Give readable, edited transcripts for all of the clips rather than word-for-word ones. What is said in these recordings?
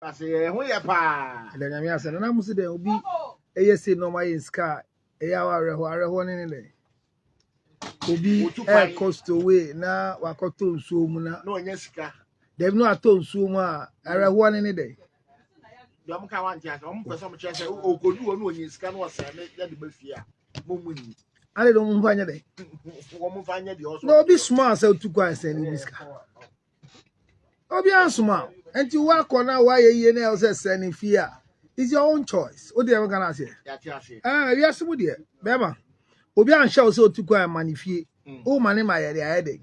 I say, who ya pa? then I said, and I'm saying, Obi, a say no my in scar, a hour, one in it. Obi, air cost away now, Wakoto Sumuna. No, Yeska. They've not told Suma, a one in a day. Don't come on, just for some chance. Oh, go do no Yeska was let the Buffia. Mummy. I don't find it. Woman find the also. No, be smart, so to go and send this car. Obi ansuma enti wa kona wa ye na else sending fear is your own choice o dey gonna say we are some there bema obi an show so to go and manifie o mane ma ye dey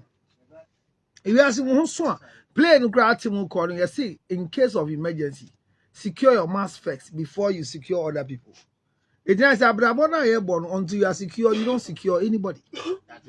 we are some so a play no grant mu call you see in case of emergency secure your mass first before you secure other people. It is a brabo na ye born until you are secure you don't secure anybody.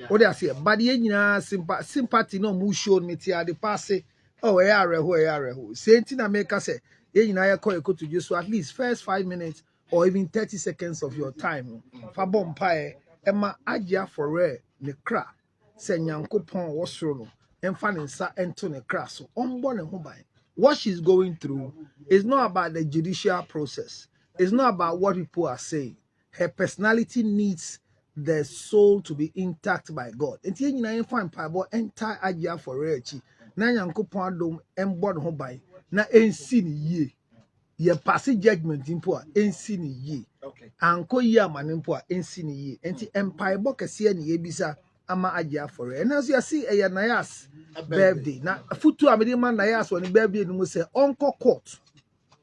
What they say but ye nyina sympathy no mu show me tia the pass. Oh, who? Same thing I make us say, you call you to just so at least first 5 minutes or even 30 seconds of your time. Fabon pie, Emma Adia for rare, the cra, send Yanko Pon was rono, and fanning sa Antony Crasso, unborn and home. What she's going through is not about the judicial process, it's not about what people are saying. Her personality needs the soul to be intact by God. And here you find pie, but entire Adia for rare. Na Yankopon adom embod ho ban na ensi ni yie ye pass judgment mpo a ensi ni yie anko yie amane mpo a ensi ni yie enti empire bo kese na ye bisa ama agye afore na so ya see eye Nayas birthday na futu amede man Nayas woni birthday no say onko court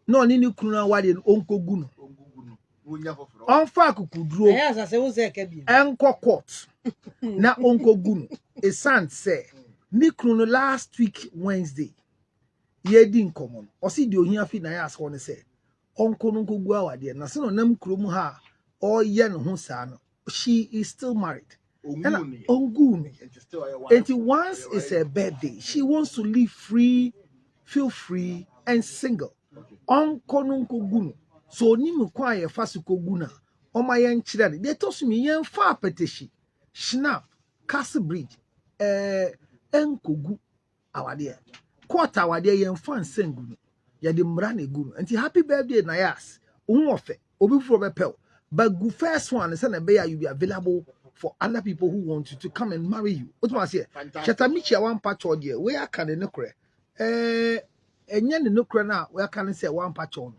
na oni ni kunu na wade onko gu no onfa akukuduro Nayas ase wo se ka bi enko court na onko gu no e sant say Nikruno last week Wednesday, ye din common. Or see the ohia fi Nayas one say, Uncle Nunko Gua, dear, Nasino Nem Krumha, or Yen Hunsano. She is still married. Onguni. And once it's her birthday, she wants to live free, feel free, and single. Uncle Nunko Gunu. So Nimu Kwaya Fasuko Guna. O my young children, they told me yen far petition. Schnapp, Castle Bridge, enkogu awade quarter awade yen fan sengu ya de mra na egu nti happy birthday Nayas unwofe obi furo bepel but go first one say na be you be available for other people who want you to come and marry you what you say chatamichi one patch or there we aka ne nokre enye ne nokre na we aka ne say one patch on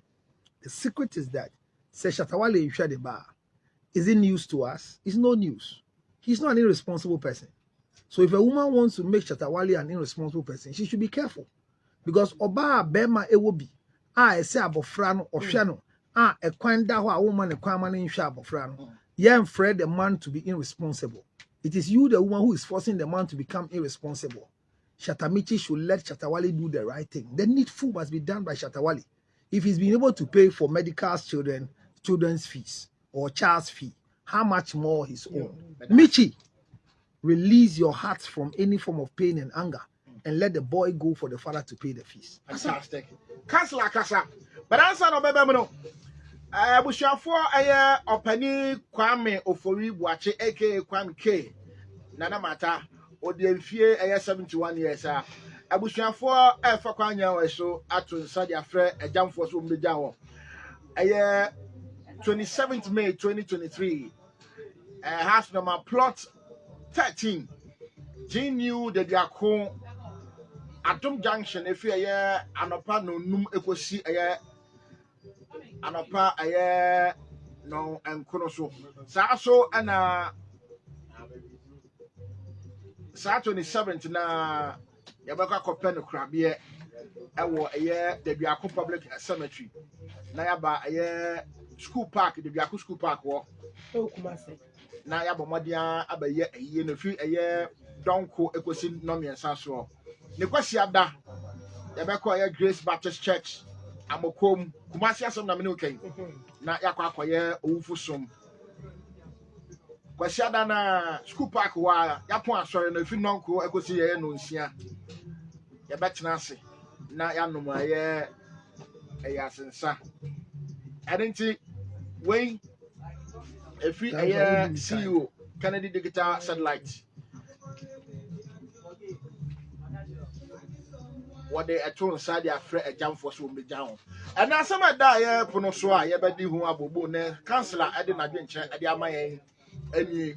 the secret is that say Shatawale you share the bar is it news to us? It's no news. He's not an irresponsible person. So if a woman wants to make Shatawale an irresponsible person, she should be careful. Because Oba Bema Ewobi, I say abofrano or shano, a kwanda wa woman a kwaman in shabofrano. Yen afraid the man to be irresponsible. It is you, the woman, who is forcing the man to become irresponsible. Shatamichi should let Shatawale do the right thing. The needful must be done by Shatawale. If he's been able to pay for medical children's fees or child's fee, how much more his own? Michi. Release your heart from any form of pain and anger and let the boy go for the father to pay the fees. Fantastic. Kasa. But answer no bebe no. Bushafo aye opani Kwame Ofori Buache aka Kwame K. Nana mata odiemfie aye 71 years a. Abushafo efa kwanya we so ato nsa dia frɛ agyamfo so mbegya wo. Aye 27th May 2023. House number plot 13. Genu de Diakon Atom Junction if you anopa no num ekosi anopa no enkono so sa so ana sa 27th na yabaka kope no krabie ewo de Diakon Public Cemetery na yaba school park de Diakon school park wo na yaba modia abaye no fi donko ekosi no miensa so ne kwasi ada yabeko Grace Baptist Church amokom kumasi asom na me no kan na yakwa akoye owufusom kwasi ada na school park wa yapon asore no fi nonko ekosi no nsia yabetena ase na yanom asensa adenti wey efi CEO Kennedy Digital Satellite what they atone side their friend a jam for so be down. And now some of that yeah punoswa yeah bedi who abubu ne councillor I didn't adventure at the amay any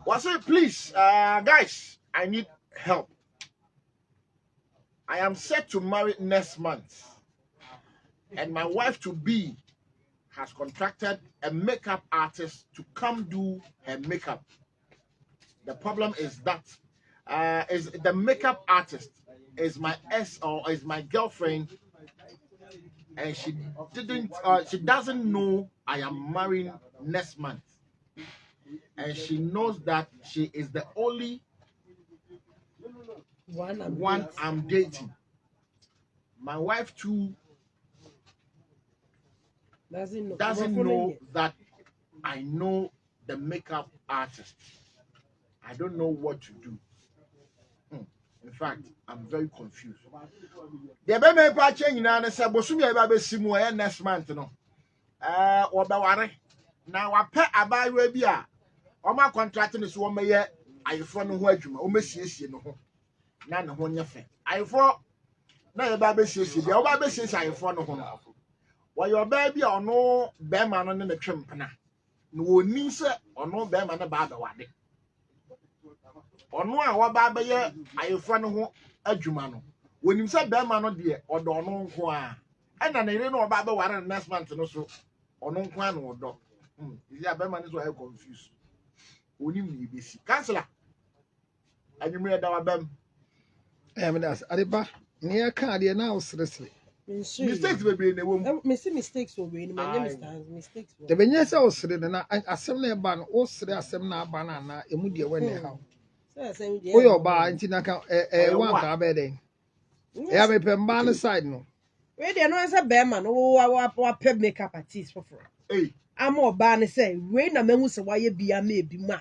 was it please guys I need help. I am set to marry next month and my wife to be has contracted a makeup artist to come do her makeup. The problem is that is the makeup artist is my ex or is my girlfriend, and she doesn't know I am marrying next month, and she knows that she is the only one I'm dating. My wife too doesn't know that I know the makeup artist. I don't know what to do. In fact, I'm very confused. The baby pa change na na say bosumi e ba be simu e next month no. Obeware. Na wa pe abayewa bi a o ma contract ni so o meye ayefo no ho adwuma, o mesiesie no ho. Na ne ho nyefe. Ayefo na e ba be siesie dia, o ba be siesie ayefo no ho no. Wa yo ba bi a ono be ma no ne ne twempena. No oni se ono be ma ne ba abewade. Ono a waba abaye ayefo no ho adwuma no wonim se be ma no de odo ono nko a ena na ire no oba abeware next month no so ono nko a no odo isi abema no so I confused wonim ni besi councillor anyumre da wabam me das adeba ne ka de na osresre mistakes be na wom me see mistakes will be in my name is mistakes de benye se osre na asem na eba no osre asem na aba na emu de we ne ha o yo ba nti na ka wan ka be den ya me pemba no side no we dey no say be man wa pep makeup artist for am oba ne say we na mahu se waye bia ma ebi ma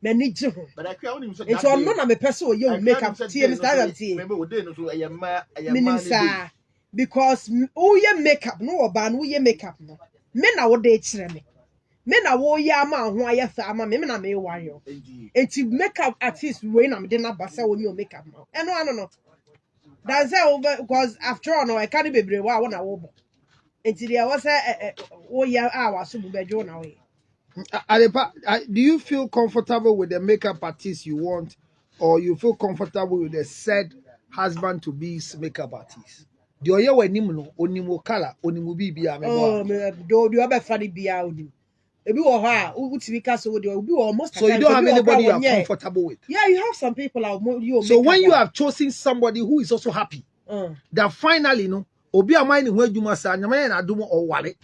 na ni je ho but I can only say it's on no na me pese o ye makeup tie Mr. tie remember we dey no so ayema ayema because who ye makeup no oba no ye makeup no me na wo dey kire me na wo ya ma ho ayefa ama me na me wayo enti makeup artist we na me dey na basa woni o makeup ma no that's it because after all no I can't be brave wa na wo bo enti there was wo ya wa so bu bejo na we do you feel comfortable with the makeup artist you want or you feel comfortable with the said husband to be's makeup artist the oye we nim no onimo color onimo bibia me oh me do be fani bia onim ebi wo ha utimi ka so de obi almost so you don't have anybody you are comfortable with. Yeah, you have some people you so when you have chosen somebody who is also happy that finally obi amai ni ho adwuma sa nyama na adum or ware,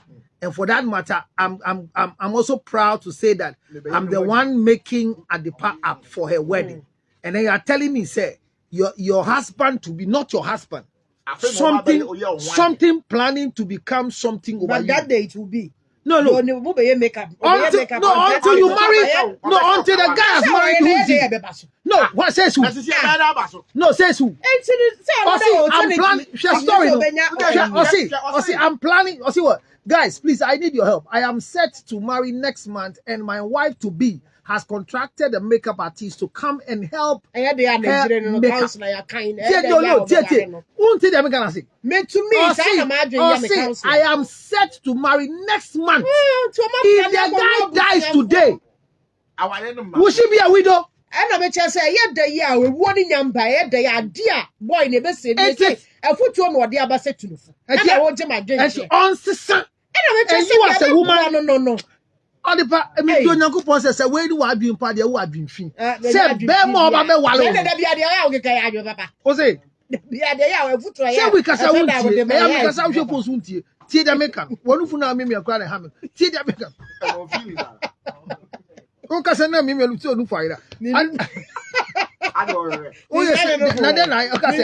and for that matter I'm also proud to say that I'm the one making Adepa up for her wedding, and then you are telling me say your husband to be not your husband, something planning to become something over but you. that day it will be No. Until you marry. No, until the guy has married who. No, what says who? No, says who? I'm planning. I'm planning. What? Guys, please, I need your help. I am set to marry next month, and my wife to be has contracted a makeup artist to come and help her makeup. I am set to marry next month. If the guy dies today, will she be a widow? And I say, yeah, the year we warning young by the dear boy never said, I put you on what the other said to you. And I want my drink. And she on sister. And you as a woman, no. Adepa emi do Nyankopon say we do adwin pa de wo adwin fi say be mo ba be wale na bia de ya o keka ya adwo papa o say bia de ya o futu ya say we kasa wuntie ya me kasa wo post wuntie tie da meka wonu fu na me akura na ha me tie da meka o kasa na me lu ti onu faira o yes na de na o kasa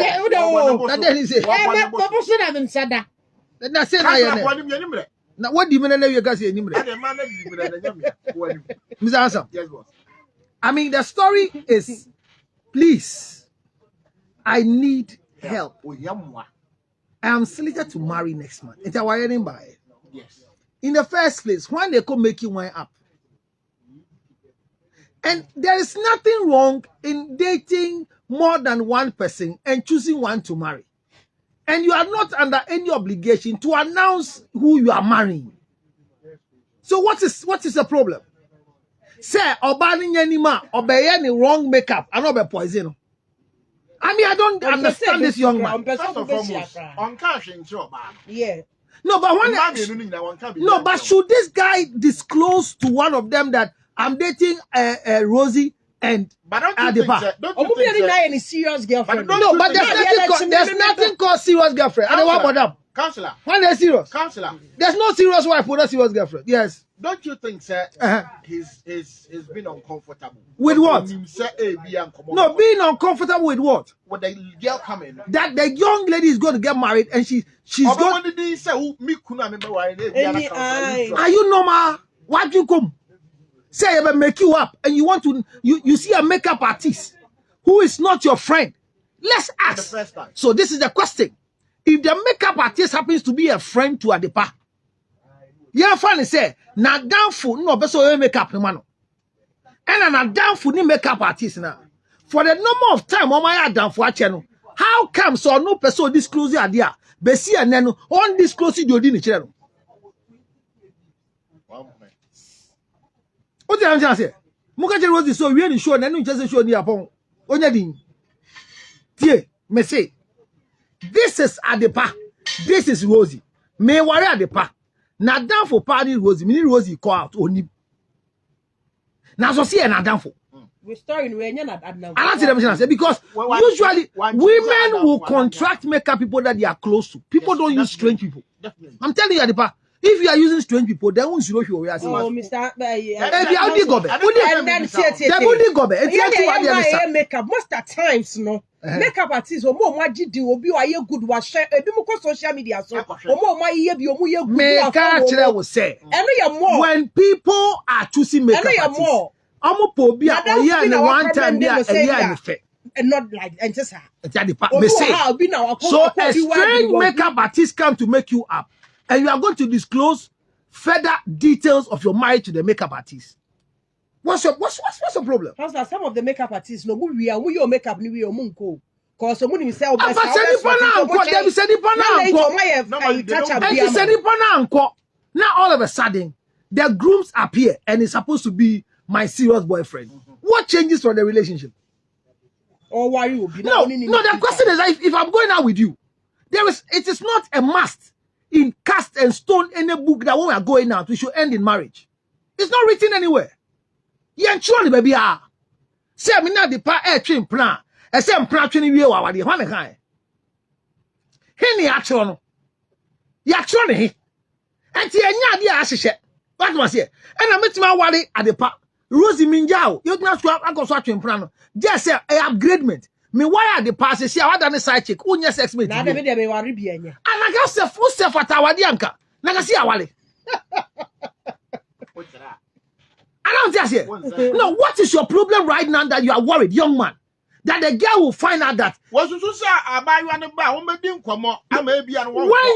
na de ni say e me popo so na me sada na say na ye ne na what do you mean you guys say Mr. Handsome? Yes, boss. I mean, the story is, please, I need help. I am slated to marry next month. It's our wedding by. Yes. In the first place, when they could make you wine up, and there is nothing wrong in dating more than one person and choosing one to marry. And you are not under any obligation to announce who you are marrying. So what is the problem? Say obani anima obey any wrong makeup and not be poison. I mean, I don't understand this young man. First and foremost, on cash in job. Yeah. No, but but should this guy disclose to one of them that I'm dating Rosie and Adepa? Any serious girlfriend? No, but there's nothing called serious girlfriend. I don't want about them. Counselor. When they're serious. Counselor. There's no serious wife with a serious girlfriend. Yes. Don't you think, sir, he's been uncomfortable? With what? No, being uncomfortable with what? With the girl coming. That the young lady is going to get married and she's going. Are you normal? Why do you come? Say I will make you up and you want to you see a makeup artist who is not your friend. Let's ask. So this is the question. If the makeup artist happens to be a friend to Adepa, yeah, funny say, na downful no beso makeup man. And na downful ni makeup artist na. For the number of time my downful channel. How come so no person disclose the idea? Besi and then on disclose the odi ni channel. What did I say? Muka Rosie so we ni show na no just show ni upon. Onya din. Tie, me say. This is Adepa. This is Rosie. Me worry Adepa. Na down for party Rosie. Me Rosie call out only. Na so see na down for. We story we nya na down. I don't see them because usually women will contract makeup people that they are close to. People don't use strange people. Definitely. I'm telling you Adepa. If you are using strange people, they won't know who we are. Oh, Mr. Makeup. Most of the times, no. Makeup artists, or more magic do, or be a good wash, a bit social media, so, or more my year, be will say. When people are choosing makeup artists, I'm a pobia, or yeah, and one time, and not like, and just so a strange makeup artist come to make you up. And you are going to disclose further details of your marriage to the makeup artist. What's the problem? Pastor, some of the makeup artists no we are your makeup ni we munko. Cause someone himself now all of a sudden the grooms appear and it's supposed to be my serious boyfriend. What changes from the relationship? Or why you be no, the question is if I'm going out with you, it is not a must. In cast and stone any book that when we are going out, we should end in marriage. It's not written anywhere. Yeah, surely, baby. Say, I'm not the part air train plan. I say, I'm planning you over the one kind. Henny action. Yaksoni. And the idea as what was here? And I met my wally at the park. Rosie Minjao, you not swap. I go swatching plan. Just say, a upgradement. Me why are the passes see how done side chick unya sex mate na dem me worry bi anya ana ga se full self atawade anka na ga see awale I don't say no, what is your problem right now that you are worried, young man, that the girl will find out that when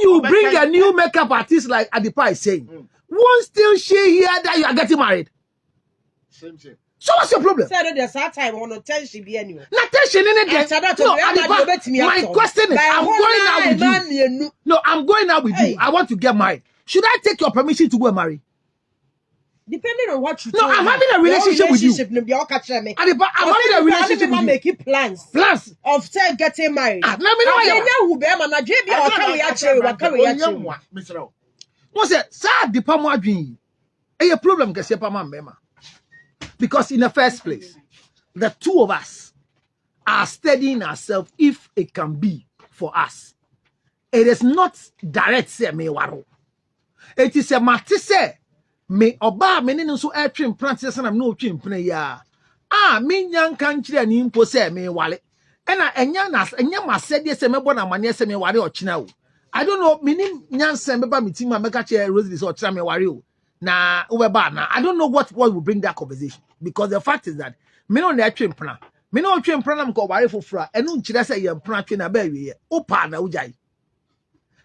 you bring a new makeup artist like Adepa is saying, won't still she hear that you are getting married? Same. So what's your problem? Say there's that time on attention be anyway. Not tension in it. No, my question is, I'm going out with you. No, I'm going out with you. I want to get married. Should I take your permission to go and marry? Depending on what you do. No, I'm having a relationship with you. I'm having a relationship with you. Making plans of getting married. Let me know what's it? Sad the Pama dream. A problem can say Pama Mema. Because in the first place, the two of us are studying ourselves if it can be for us. It is not direct say me waro. It is a matter say me oba me no so air train practice and I'm no train play ya. Me nyan kan kire ni mpo say me wale. Ena enya ma said say me bona mane say me ware o china o. I don't know meaning nyan say me ba me team make kire Rose so china me ware o. Na ubeba na I don't know what will bring that conversation, because the fact is that me no na train plan. Me no train plan am ko ware fofura enu nkire say ye plan train na ba wie. Opa na ujai.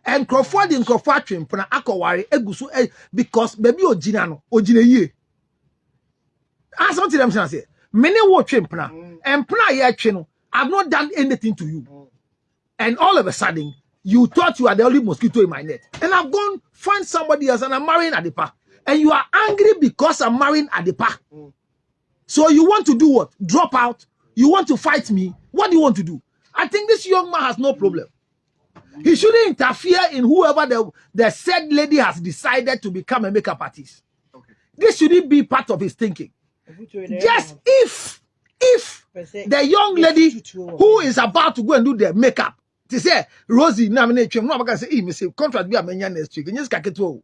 And Crawford in Crawford train plan akoware egusu because baby ogina ye. As what them say. Me ne wo train plan. And plan ye twe no I've not done anything to you. And all of a sudden, you thought you are the only mosquito in my net. And I've gone find somebody else and I'm marrying Adepa. And you are angry because I'm marrying Adepa. So you want to do what? Drop out? You want to fight me? What do you want to do? I think this young man has no problem. He shouldn't interfere in whoever the said lady has decided to become a makeup artist. Okay. This shouldn't be part of his thinking. Just if the young lady who is about to go and do the makeup, to say Rosie, nominate him, no, I can say, me say contract be a mania next week. And just get it all.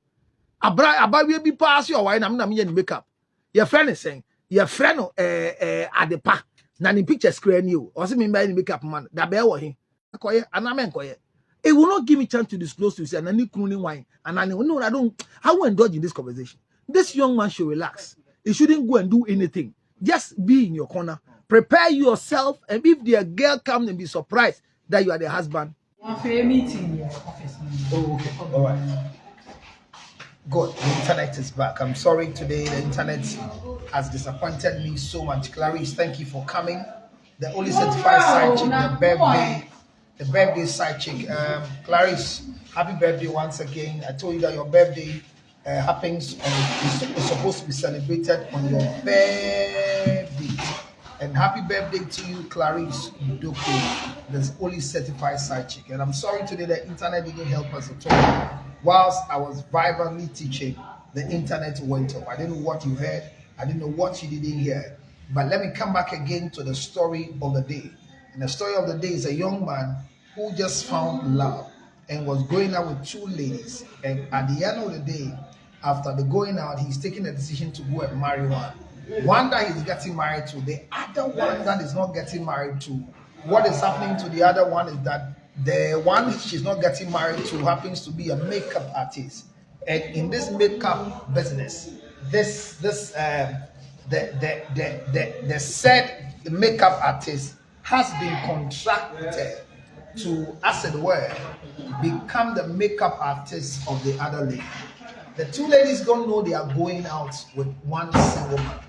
About we be pass your wine, I'm not makeup. Your friend is saying, your friend at the park, Nani picture screen you, or see me by makeup man, that bear or him. And I'm quiet. It will not give me chance to disclose to you, and I need crooning wine. And I know, no, I won't indulge in this conversation. This young man should relax. He shouldn't go and do anything. Just be in your corner. Prepare yourself, and if the girl comes and be surprised that you are the husband. Meeting your office. Oh, okay. All right. Good. The internet is back. I'm sorry today. The internet has disappointed me so much. Clarice, thank you for coming. The only certified side chick, the birthday side chick. Clarice, happy birthday once again. I told you that your birthday happens is supposed to be celebrated on your birthday. And happy birthday to you, Clarice Udoko, the only certified side chick. And I'm sorry today the internet didn't help us at all. Whilst I was vibrantly teaching, the internet went off. I didn't know what you heard. I didn't know what you didn't hear. But let me come back again to the story of the day. And the story of the day is a young man who just found love and was going out with two ladies. And at the end of the day, after the going out, he's taking a decision to go and marry one. One that he's getting married to, the other one that is not getting married to. What is happening to the other one is that the one she's not getting married to happens to be a makeup artist. And in this makeup business, the said makeup artist has been contracted to, as it were, become the makeup artist of the other lady. The two ladies don't know they are going out with one single man.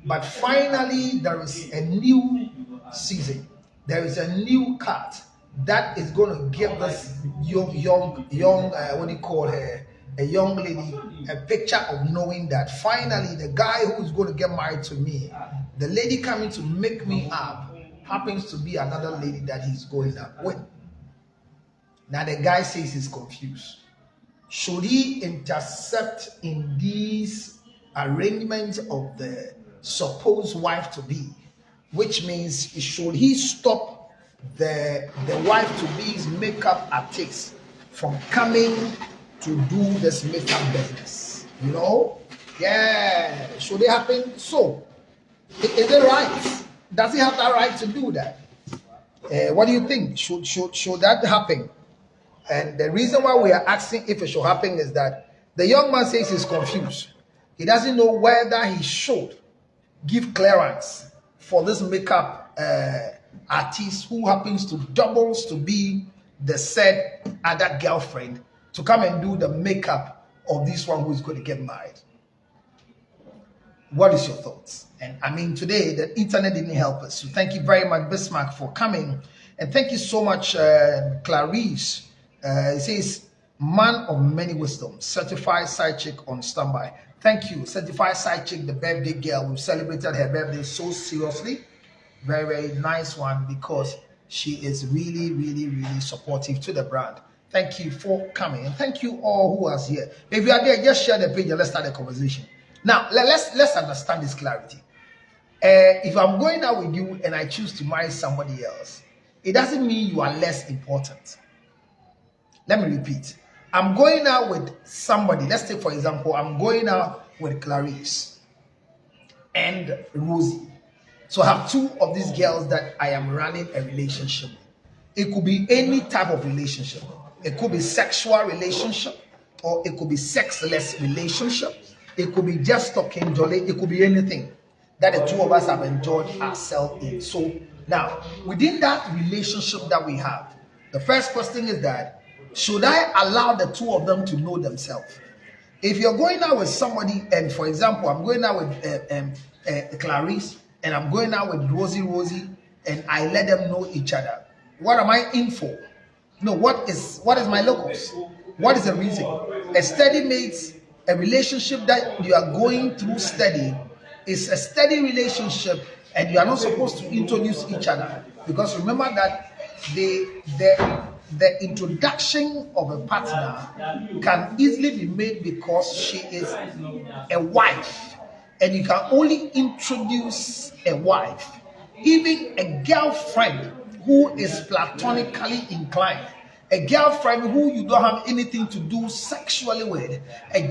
But finally, there is a new season. There is a new cut that is going to give this young what do you call her, a young lady, a picture of knowing that finally the guy who is going to get married to me, the lady coming to make me up, happens to be another lady that he's going up with. Now the guy says he's confused. Should he intercept in these arrangements of the supposed wife to be, which means should he stop the wife to be his makeup artist from coming to do this makeup business? You know, yeah. Should it happen? So, is it right? Does he have that right to do that? What do you think? Should that happen? And the reason why we are asking if it should happen is that the young man says he's confused. He doesn't know whether he should give clearance for this makeup artist who happens to doubles to be the said other girlfriend to come and do the makeup of this one who is going to get married. What is your thoughts? And I mean, today the internet didn't help us. So thank you very much, Bismarck, for coming. And thank you so much, Clarice. It says, man of many wisdom, certified side chick on standby. Thank you, certified side chick, the birthday girl. We've celebrated her birthday so seriously. Very, very nice one, because she is really, really, really supportive to the brand. Thank you for coming, and thank you all who are here. If you are there, just share the page and let's start the conversation. Now, let's understand this clarity. If I'm going out with you and I choose to marry somebody else, it doesn't mean you are less important. Let me repeat. I'm going out with somebody. Let's take, for example, I'm going out with Clarice and Rosie. So I have two of these girls that I am running a relationship with. It could be any type of relationship. It could be sexual relationship, or it could be sexless relationship. It could be just talking jolly. It could be anything that the two of us have enjoyed ourselves in. So now, within that relationship that we have, the first question is that, should I allow the two of them to know themselves? If you're going out with somebody, and for example, I'm going out with Clarice, and I'm going out with Rosie, and I let them know each other. What am I in for? No, what is my locus? What is the reason? A steady mate, a relationship that you are going through steady, is a steady relationship, and you are not supposed to introduce each other, because remember that the introduction of a partner can easily be made because she is a wife, and you can only introduce a wife. Even a girlfriend who is platonically inclined, a girlfriend who you don't have anything to do sexually with,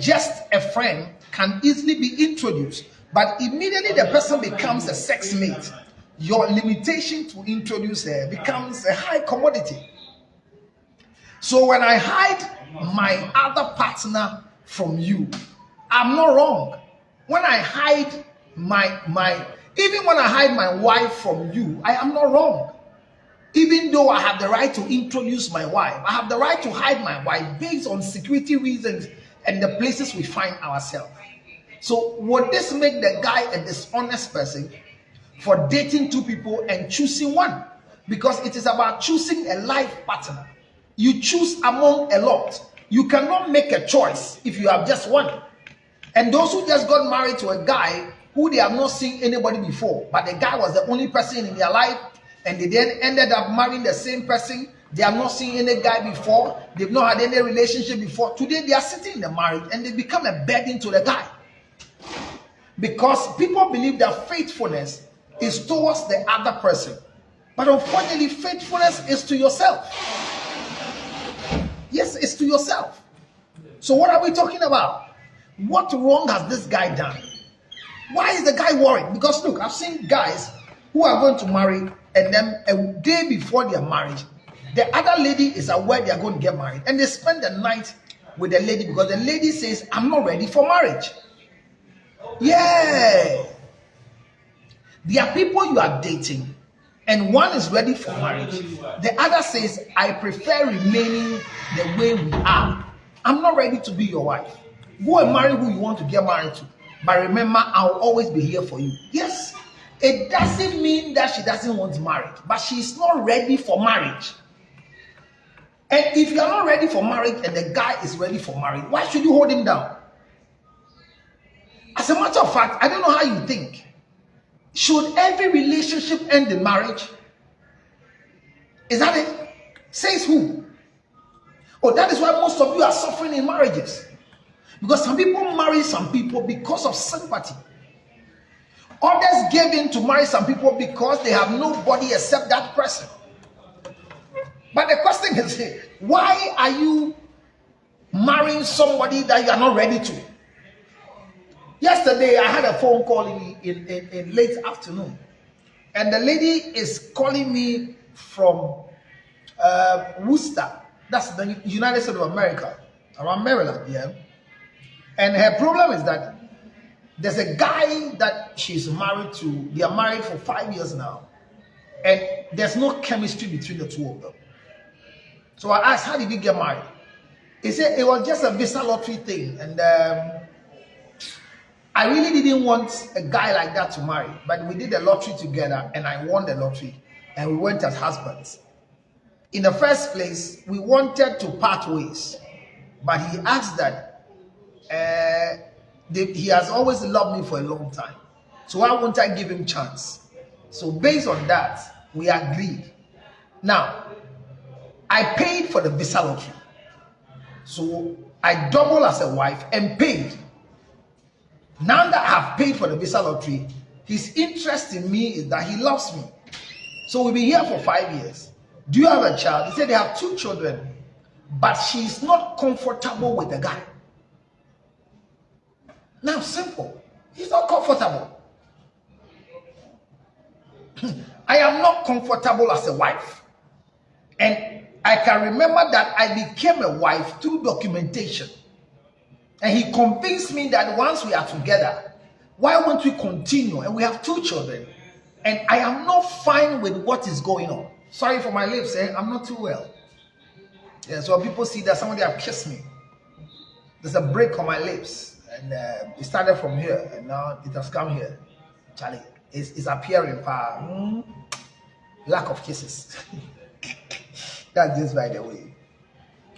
just a friend, can easily be introduced. But immediately the person becomes a sex mate, your limitation to introduce her becomes a high commodity. So when I hide my other partner from you, I'm not wrong. When I hide even when I hide my wife from you, I am not wrong. Even though I have the right to introduce my wife, I have the right to hide my wife based on security reasons and the places we find ourselves. So would this make the guy a dishonest person for dating two people and choosing one? Because it is about choosing a life partner. You choose among a lot. You cannot make a choice if you have just one. And those who just got married to a guy who they have not seen anybody before, but the guy was the only person in their life, and they then ended up marrying the same person. They have not seen any guy before. They've not had any relationship before. Today they are sitting in the marriage and they become a burden to the guy. Because people believe that faithfulness is towards the other person. But unfortunately, faithfulness is to yourself. Yes, it's to yourself. So what are we talking about? What wrong has this guy done? Why is the guy worried? Because look, I've seen guys who are going to marry, and then a day before their marriage, the other lady is aware they are going to get married, and they spend the night with the lady because the lady says, I'm not ready for marriage. Yeah. There are people you are dating, and one is ready for marriage. The other says, I prefer remaining the way we are. I'm not ready to be your wife. Go and marry who you want to get married to. But remember, I'll always be here for you. Yes, it doesn't mean that she doesn't want marriage, but she's not ready for marriage. And if you're not ready for marriage and the guy is ready for marriage, why should you hold him down? As a matter of fact, I don't know how you think. Should every relationship end in marriage? Is that it? Says who? Oh, that is why most of you are suffering in marriages. Because some people marry some people because of sympathy. Others give in to marry some people because they have nobody except that person. But the question is, why are you marrying somebody that you are not ready to? Yesterday, I had a phone call in late afternoon. And the lady is calling me from Worcester. That's the United States of America, around Maryland, yeah. And her problem is that there's a guy that she's married to. They are married for 5 years now. And there's no chemistry between the two of them. So I asked, how did you get married? He said it was just a visa lottery thing. And I really didn't want a guy like that to marry. But we did the lottery together and I won the lottery. And we went as husbands. In the first place, we wanted to part ways. But he asked that he has always loved me for a long time. So why won't I give him a chance? So based on that, we agreed. Now, I paid for the visa lottery. So I doubled as a wife and paid. Now that I have paid for the visa lottery, his interest in me is that he loves me. So we've been here for 5 years. Do you have a child? He said they have 2 children, but she's not comfortable with the guy. Now, simple. He's not comfortable. I am not comfortable as a wife. And I can remember that I became a wife through documentation. And he convinced me that once we are together, why won't we continue? And we have 2 children. And I am not fine with what is going on. Sorry for my lips, I'm not too well. Yeah, so people see that somebody have kissed me. There's a break on my lips. And it started from here, and now it has come here. Charlie, it's appearing. lack of kisses. That's just by the way.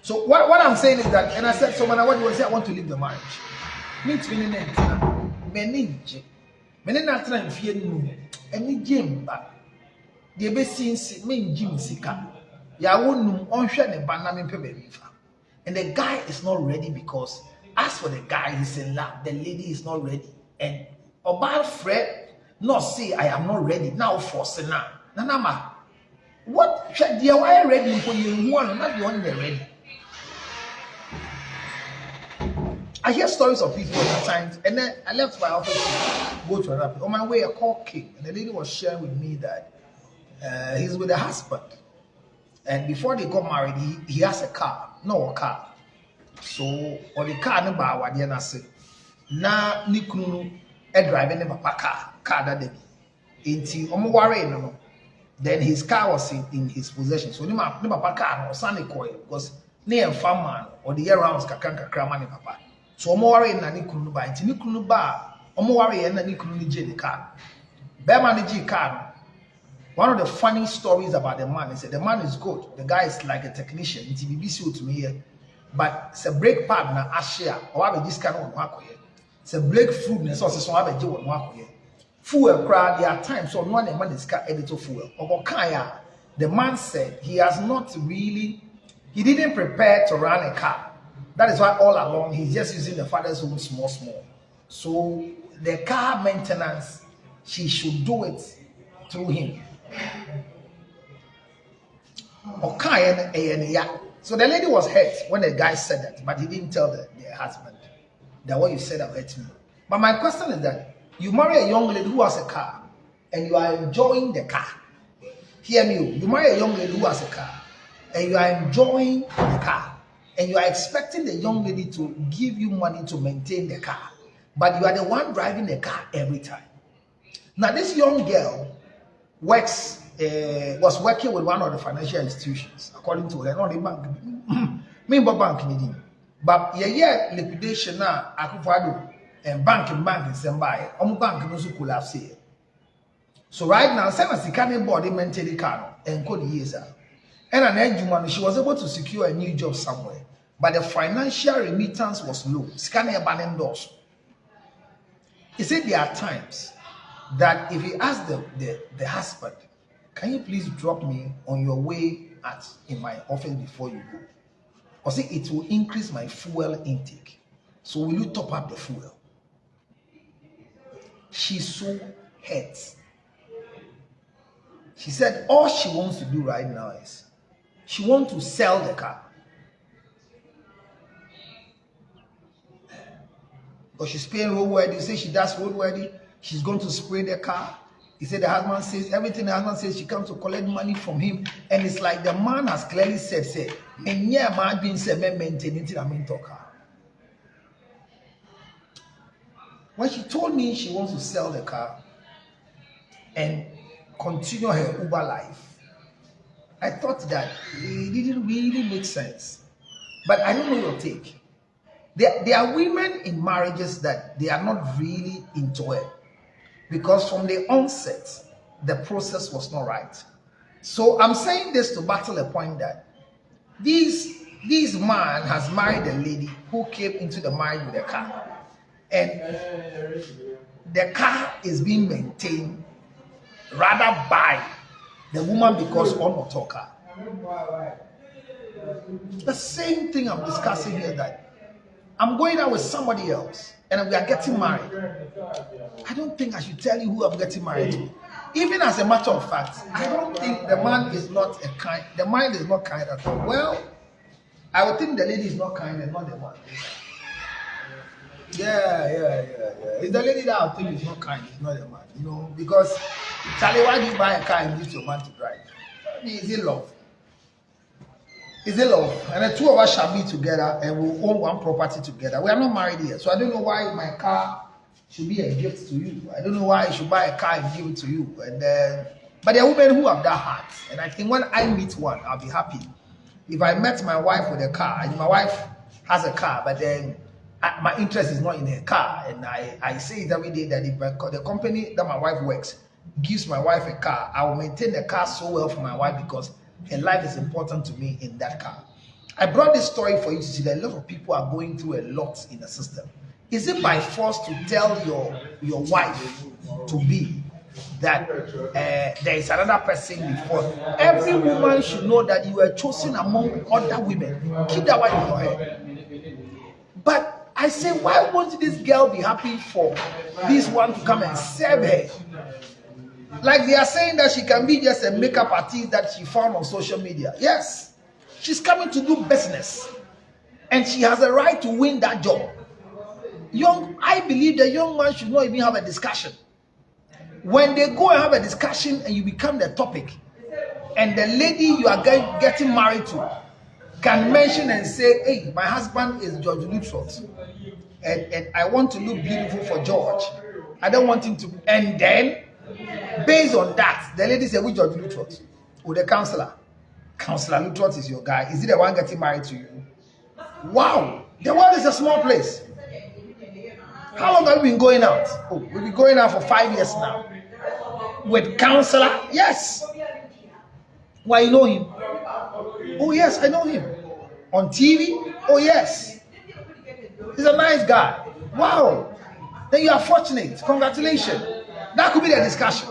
So what I'm saying is that, and I said, so when I want to say I want to leave the marriage. Me to me not trying to fear no. Any gym back. The best since me gym sika. Ya won't on share the banana baby. And the guy is not ready because as for the guy, he's in love. The lady is not ready. And about Fred, not say I am not ready now for Sena. Nanama. What should the wire ready for you? One, not the one they're ready. I hear stories of people at times, and then I left my office to go to another. On my way, a call came, and the lady was sharing with me that he's with a husband, and before they got married, he has a car, no a car. So, or the car number, what you say? Na nikunu a driving a car that day. Inti worry no. Then his car was in his possession. So, never car or sunny coil because near farmer or the year rounds kakanka kramani papa. So omo worry na ni kunu ba nti ni kunu ba omo worry na ni kunu ni je the car. Be man ni car. One of the funny stories about the man is that the man is good. The guy is like a technician. Nti BBC to me here. But it's a brake pad na ashia or have this kind of work here. It's a brake fluid na so have je won work here. Fuel crowd there are times so no man is car editor fuel. Okokaya the man said he has not really he didn't prepare to run a car. That is why all along he's just using the father's home small. So the car maintenance, she should do it through him. Okay, so the lady was hurt when the guy said that, but he didn't tell the husband that what you said hurt me. But my question is that you marry a young lady who has a car and you are enjoying the car. Hear me, you marry a young lady who has a car and you are enjoying the car. And you are expecting the young lady to give you money to maintain the car, but you are the one driving the car every time. Now, this young girl was working with one of the financial institutions, according to her, not the bank. Me bank, but yeah, liquidation now. Akufado and bank in Sembai. Bank no collapse here. So right now, same as the canning body maintain the car and code years. And an end she was able to secure a new job somewhere. But the financial remittance was low. Scanning abandoned doors. He said there are times that if he asked the husband, can you please drop me on your way in my office before you go? Or say it will increase my fuel intake. So will you top up the fuel? She's so hurt. She said all she wants to do right now is she wants to sell the car. Because she's paying roadworthy. You say she does roadworthy. She's going to spray the car. He said the husband says, everything the husband says, she comes to collect money from him. And it's like the man has clearly said, when she told me she wants to sell the car and continue her Uber life, I thought that it didn't really make sense. But I don't know your take. There are women in marriages that they are not really into it. Because from the onset, the process was not right. So I'm saying this to battle a point that this man has married a lady who came into the marriage with a car. And the car is being maintained rather by the woman because on not talker. The same thing I'm discussing here, that I'm going out with somebody else and we are getting married. I don't think I should tell you who I'm getting married to. Even as a matter of fact, I don't think the man is not the man is not kind at all. Well, I would think the lady is not kind and not the man. Yeah. It's the lady that I think is not kind, it's not the man. You know, because Charlie, why do you buy a car and give your man to drive? I mean, is it love? Is it love? And the two of us shall be together and we'll own one property together. We are not married yet, so I don't know why my car should be a gift to you. I don't know why I should buy a car and give it to you. And but there are women who have that heart, and I think when I meet one, I'll be happy. If I met my wife with a car, and my wife has a car, but then my interest is not in her car, and I say it every day that if the company that my wife works, gives my wife a car, I will maintain the car so well for my wife because her life is important to me in that car. I brought this story for you to see that a lot of people are going through a lot in the system. Is it by force to tell your wife to be that there is another person before? Every woman should know that you are chosen among other women. Keep that one in your head. But I say, why won't this girl be happy for this one to come and serve her? Like they are saying that she can be just a makeup artist that she found on social media. Yes. She's coming to do business, and she has a right to win that job. I believe the young man should not even have a discussion. When they go and have a discussion and you become the topic, and the lady you are getting married to can mention and say, hey, my husband is George Lutrot, and I want to look beautiful for George. I don't want him to. And then, based on that, the lady said, which George Lutrot? Or the counselor? Counselor Lutrot is your guy. Is he the one getting married to you? Wow, the world is a small place. How long have we been going out? Oh, we've been going out for 5 years now. With counselor? Yes. Why, you know him? Oh yes, I know him. On TV? Oh yes. He's a nice guy. Wow. Then you are fortunate. Congratulations. That could be the discussion.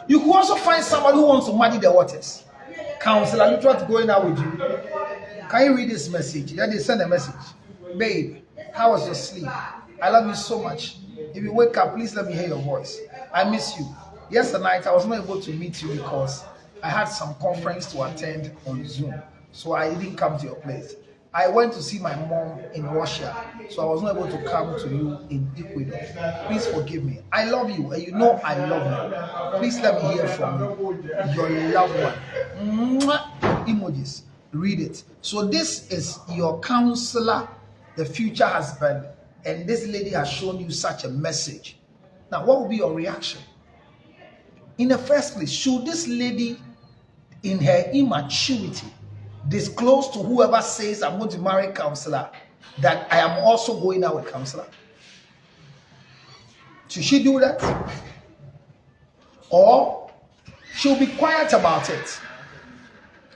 You could also find somebody who wants to muddy the waters. Counselor, you try to go in out with you. Can you read this message? Then they send a message. Babe, how was your sleep? I love you so much. If you wake up, please let me hear your voice. I miss you. Yesterday night, I was not able to meet you because I had some conference to attend on Zoom. So I didn't come to your place. I went to see my mom in Russia, so I was not able to come to you in Ecuador. Please forgive me. I love you, and you know I love you. Please let me hear from you. Your loved one. Mwah. Emojis. Read it. So this is your counselor, the future husband, and this lady has shown you such a message. Now, what will be your reaction? In the first place, should this lady, in her immaturity, disclose to whoever says I'm going to marry counselor that I am also going out with counselor? Should she do that? Or she'll be quiet about it?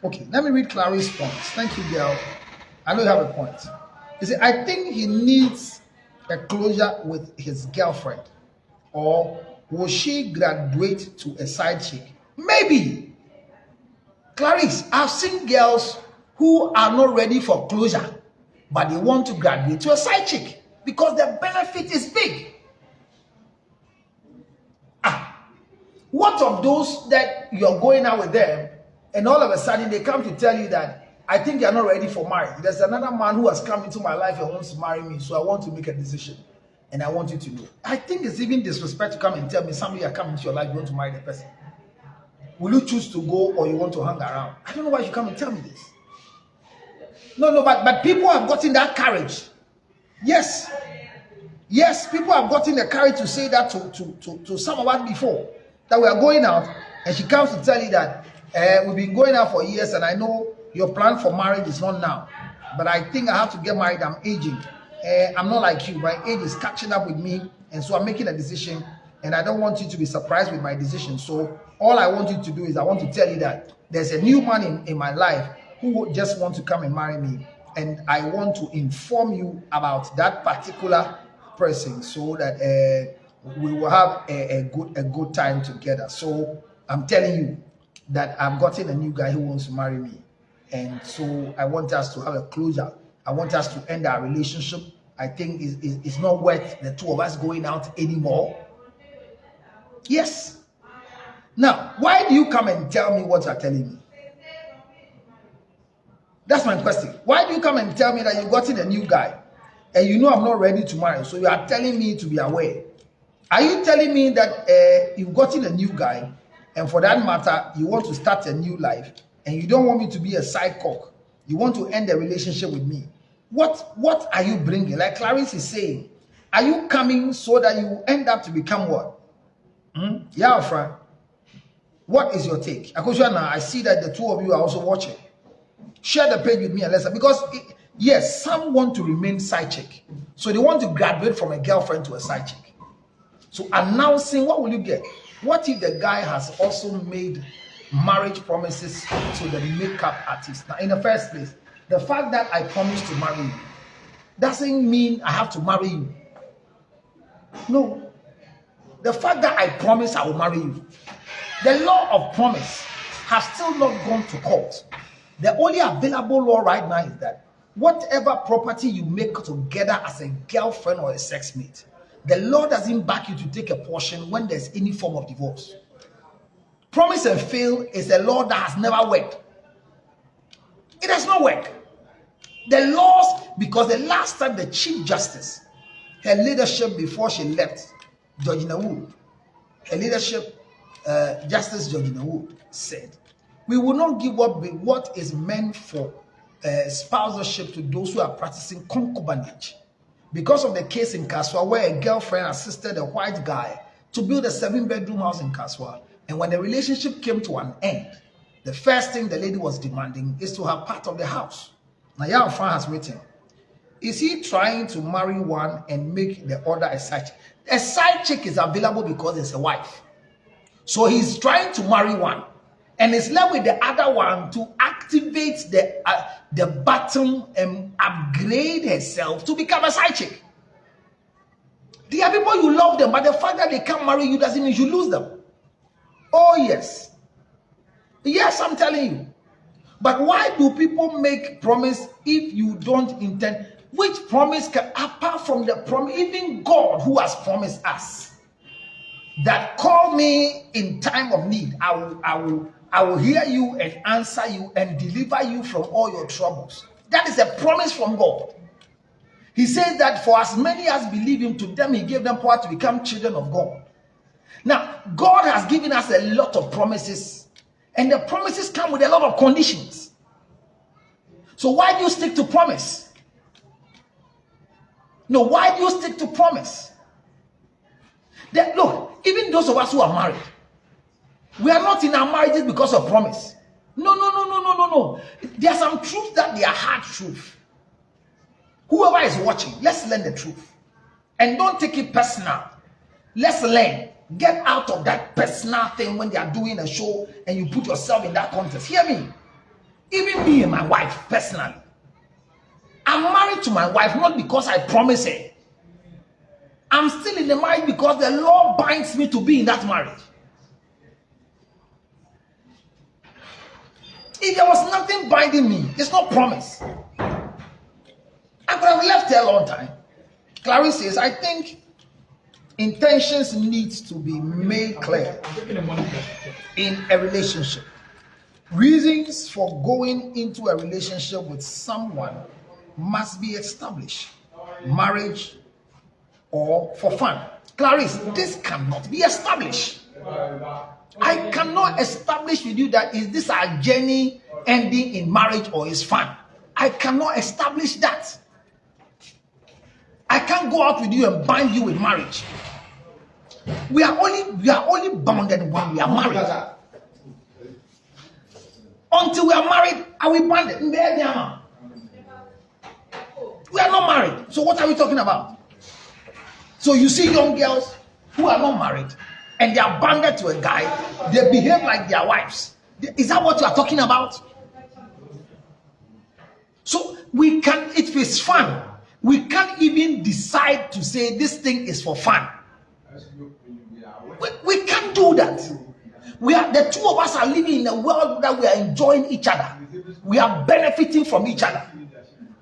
Okay, let me read Clarice's points. Thank you, girl. I know you have a point. You see, I think he needs a closure with his girlfriend. Or will she graduate to a side chick? Maybe. Clarice, I've seen girls who are not ready for closure, but they want to graduate to a side chick because the benefit is big. What of those that you're going out with them and all of a sudden they come to tell you that I think you're not ready for marriage. There's another man who has come into my life and wants to marry me, so I want to make a decision and I want you to know. I think it's even disrespect to come and tell me somebody has come into your life, you want to marry the person. Will you choose to go or you want to hang around? I don't know why you come and tell me this. No, but people have gotten that courage. Yes, people have gotten the courage to say that to some of us before, that we are going out, and she comes to tell you that we've been going out for years, and I know your plan for marriage is not now, but I think I have to get married. I'm aging. I'm not like you. My age is catching up with me, and so I'm making a decision, and I don't want you to be surprised with my decision. So all I want you to do is I want to tell you that there's a new man in my life who just wants to come and marry me, and I want to inform you about that particular person so that we will have a good time together. So I'm telling you that I've gotten a new guy who wants to marry me, and so I want us to have a closure. I want us to end our relationship. I think it's not worth the two of us going out anymore. Yes. Now, why do you come and tell me what you're telling me? That's my question. Why do you come and tell me that you've gotten a new guy and you know I'm not ready to marry? So you are telling me to be aware. Are you telling me that you've gotten a new guy and for that matter, you want to start a new life and you don't want me to be a side cock? You want to end the relationship with me? What are you bringing? Like Clarice is saying, are you coming so that you end up to become what? Yeah, Frank. What is your take? Akoshana, I see that the two of you are also watching. Share the page with me and let's, because yes, some want to remain side chick. So they want to graduate from a girlfriend to a side chick. So announcing, what will you get? What if the guy has also made marriage promises to the makeup artist? Now, in the first place, the fact that I promise to marry you doesn't mean I have to marry you. No. The fact that I promise I will marry you, the law of promise has still not gone to court. The only available law right now is that whatever property you make together as a girlfriend or a sex mate, the law doesn't back you to take a portion when there's any form of divorce. Promise and fail is a law that has never worked. It has not worked. The laws, because the last time the Chief Justice, her leadership before she left, Georgina Wood, her leadership, Justice Georgina Wood, said, we will not give up what is meant for spousalship to those who are practicing concubinage. Because of the case in Kaswa, where a girlfriend assisted a white guy to build a 7-bedroom house in Kaswa, and when the relationship came to an end, the first thing the lady was demanding is to have part of the house. Now, Yalfan has written, is he trying to marry one and make the other a side chick? A side chick is available because it's a wife. So he's trying to marry one and is left with the other one to activate the button and upgrade herself to become a side chick. There are people you love them, but the fact that they can't marry you doesn't mean you lose them. Oh, yes. Yes, I'm telling you. But why do people make promise if you don't intend? Which promise can, apart from the promise, even God who has promised us that call me in time of need, I will hear you and answer you and deliver you from all your troubles. That is a promise from God. He says that for as many as believe him, to them he gave them power to become children of God. Now, God has given us a lot of promises, and the promises come with a lot of conditions. So why do you stick to promise? No, why do you stick to promise? Look, even those of us who are married, we are not in our marriages because of promise. No. There are some truths that they are hard truth. Whoever is watching, let's learn the truth. And don't take it personal. Let's learn. Get out of that personal thing when they are doing a show and you put yourself in that context. Hear me. Even me and my wife, personally, I'm married to my wife not because I promise her. I'm still in the marriage because the law binds me to be in that marriage. If there was nothing binding me, it's not promise. I could have left her a long time. Clarice says, I think intentions needs to be made clear in a relationship. Reasons for going into a relationship with someone must be established. Marriage or for fun. Clarice, this cannot be established. I cannot establish with you that is this our journey ending in marriage or is fun. I cannot establish that. I can't go out with you and bind you with marriage. We are only bounded when we are married. Until we are married, are we bounded? We are not married. So what are we talking about? So you see young girls who are not married and they are bounded to a guy, they behave like their wives. Is that what you are talking about? So we can, if it's fun, we can't even decide to say this thing is for fun. We can't do that. The two of us are living in a world that we are enjoying each other. We are benefiting from each other.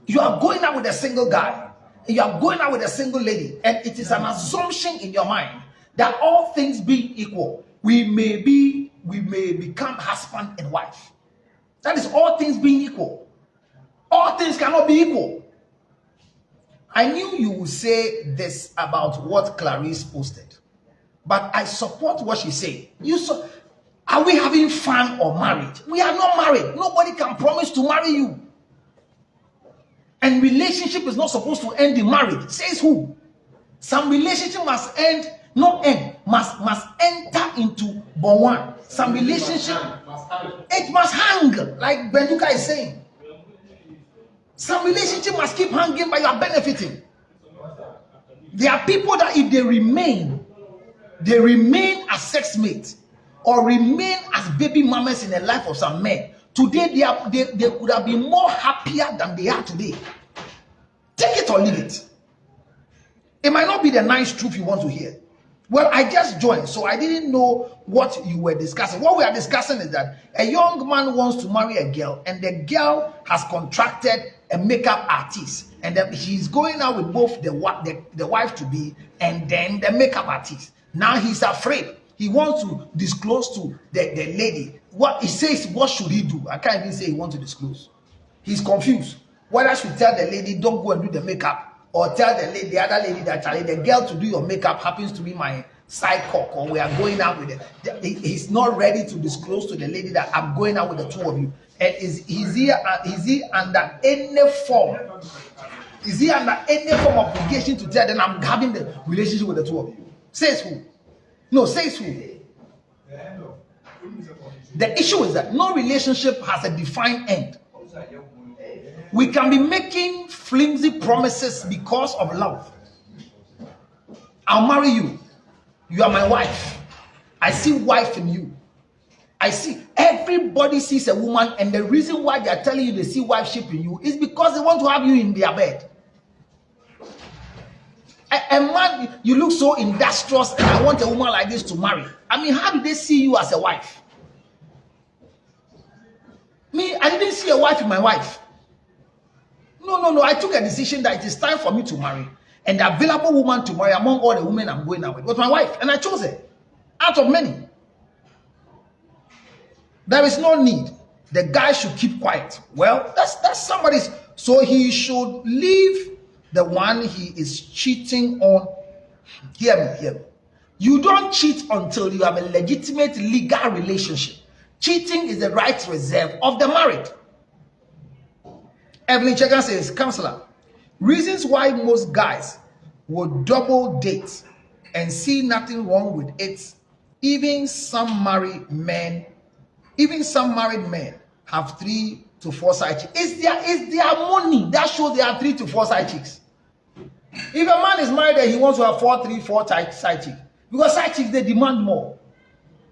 You are going out with a single guy, and you are going out with a single lady, and it is an assumption in your mind that all things being equal, we may become husband and wife. That is all things being equal. All things cannot be equal. I knew you would say this about what Clarice posted, but I support what she said. Are we having fun or marriage? We are not married. Nobody can promise to marry you. And relationship is not supposed to end in marriage. Says who? Some relationship must end, not end, must enter into one. Some relationship, it must hang, like Benduka is saying. Some relationship must keep hanging, but you are benefiting. There are people that if they remain, they remain as sex mates or remain as baby mamas in the life of some men, today they could have been more happier than they are today. Take it or leave it. It might not be the nice truth you want to hear. Well, I just joined, so I didn't know what you were discussing. What we are discussing is that a young man wants to marry a girl, and the girl has contracted a makeup artist, and then he's going out with both the wife to be and then the makeup artist. Now he's afraid. He wants to disclose to the lady. What he says, what should he do? I can't even say he wants to disclose. He's confused. Whether I should tell the lady, don't go and do the makeup, or tell the other lady that the girl to do your makeup happens to be my side cock, or we are going out with it. He's not ready to disclose to the lady that I'm going out with the two of you. And is he under any form? Is he under any form of obligation to tell them I'm having the relationship with the two of you? Says who? No, says who? The issue is that no relationship has a defined end. We can be making flimsy promises because of love. I'll marry you. You are my wife. I see wife in you. I see. Everybody sees a woman, and the reason why they are telling you they see wifeship in you is because they want to have you in their bed. A man, you look so industrious, and I want a woman like this to marry. I mean, how do they see you as a wife? Me, I didn't see a wife in my wife. No. I took a decision that it is time for me to marry. And the available woman to marry among all the women I'm going out with was my wife. And I chose her out of many. There is no need. The guy should keep quiet. Well, that's somebody's. So he should leave the one he is cheating on. Hear me. You don't cheat until you have a legitimate legal relationship. Cheating is the right reserve of the married. Evelyn Chegan says, counselor, reasons why most guys would double date and see nothing wrong with it. Even some married men have 3 to 4 side chicks. It's their money that shows they have 3 to 4 side chicks. If a man is married and he wants to have 4 side chicks, because side chicks they demand more.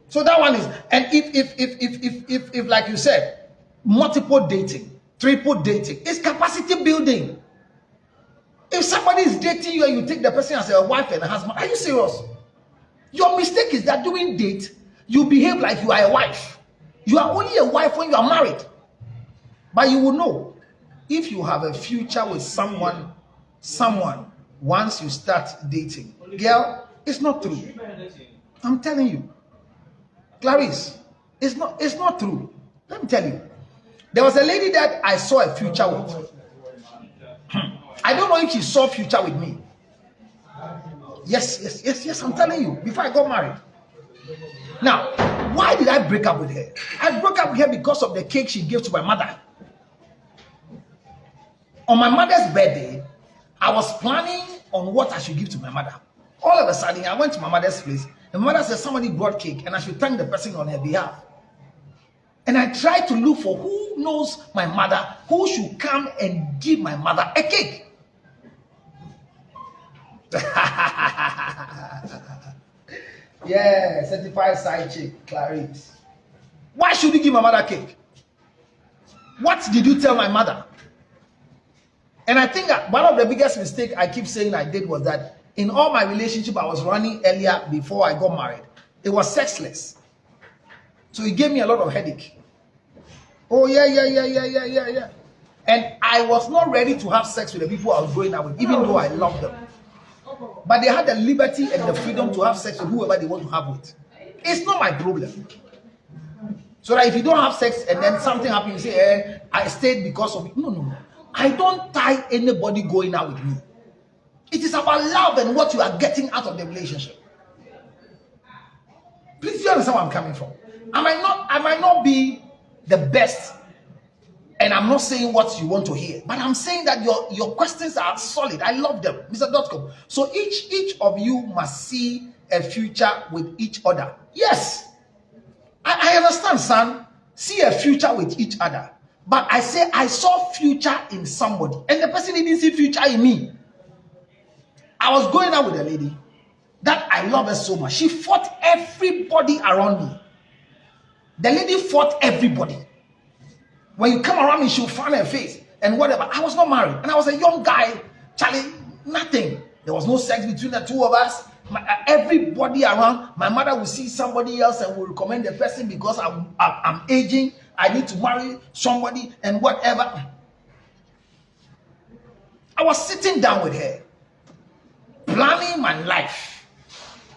So that one is, and if like you said, multiple dating, triple dating, it's capacity building. If somebody is dating you and you take the person as a wife and a husband, are you serious? Your mistake is that during date, you behave like you are a wife. You are only a wife when you are married. But you will know if you have a future with someone once you start dating. Girl, it's not true. I'm telling you. Clarice, it's not true. Let me tell you. There was a lady that I saw a future with. I don't know if she saw future with me. Yes, I'm telling you, before I got married. Now, why did I break up with her? I broke up with her because of the cake she gave to my mother. On my mother's birthday, I was planning on what I should give to my mother. All of a sudden, I went to my mother's place, and my mother said somebody brought cake, and I should thank the person on her behalf. And I tried to look for who knows my mother, who should come and give my mother a cake. Yeah, certified side chick, Clarice. Why should you give my mother cake? What did you tell my mother? And I think that one of the biggest mistakes I keep saying I did was that in all my relationship I was running earlier before I got married, it was sexless. So it gave me a lot of headache. Oh, yeah. And I was not ready to have sex with the people I was going out with, even though I loved them. But they had the liberty and the freedom to have sex with whoever they want to have with. It's not my problem. So that if you don't have sex and then something happens, you say, I stayed because of it. No. I don't tie anybody going out with me. It is about love and what you are getting out of the relationship. Please, you understand where I'm coming from. I might not be the best, and I'm not saying what you want to hear, but I'm saying that your questions are solid. I love them, Mr. Dotcom. So each of you must see a future with each other. Yes, I understand, son. See a future with each other. But I say I saw future in somebody, and the person didn't see future in me. I was going out with a lady, that I love her so much. She fought everybody around me. The lady fought everybody. When you come around me, she'll frown her face and whatever. I was not married, and I was a young guy. Charlie, nothing. There was no sex between the two of us. Everybody around, my mother will see somebody else and will recommend the person because I'm aging. I need to marry somebody and whatever. I was sitting down with her, planning my life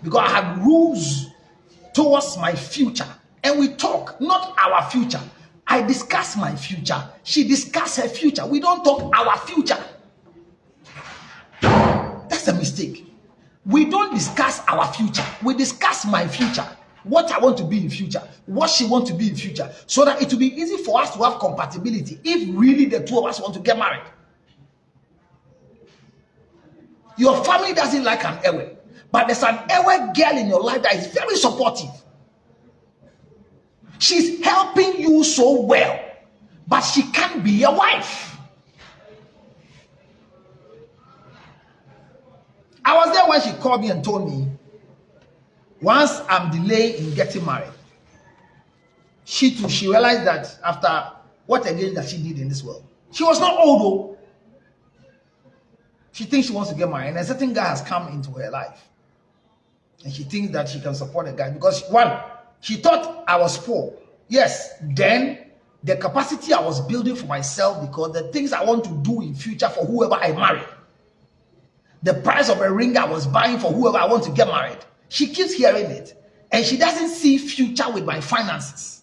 because I had rules towards my future. And we talk, not our future. I discuss my future. She discuss her future. We don't talk our future. That's a mistake. We don't discuss our future. We discuss my future. What I want to be in future. What she wants to be in future. So that it will be easy for us to have compatibility if really the two of us want to get married. Your family doesn't like an Ewe. But there's an Ewe girl in your life that is very supportive. She's helping you so well. But she can't be your wife. I was there when she called me and told me, once I'm delayed in getting married, she realized that after what again that she did in this world. She was not old though. She thinks she wants to get married, and a certain guy has come into her life. And she thinks that she can support the guy because, one, she thought I was poor. Yes, then the capacity I was building for myself because the things I want to do in future for whoever I marry. The price of a ring I was buying for whoever I want to get married. She keeps hearing it. And she doesn't see future with my finances.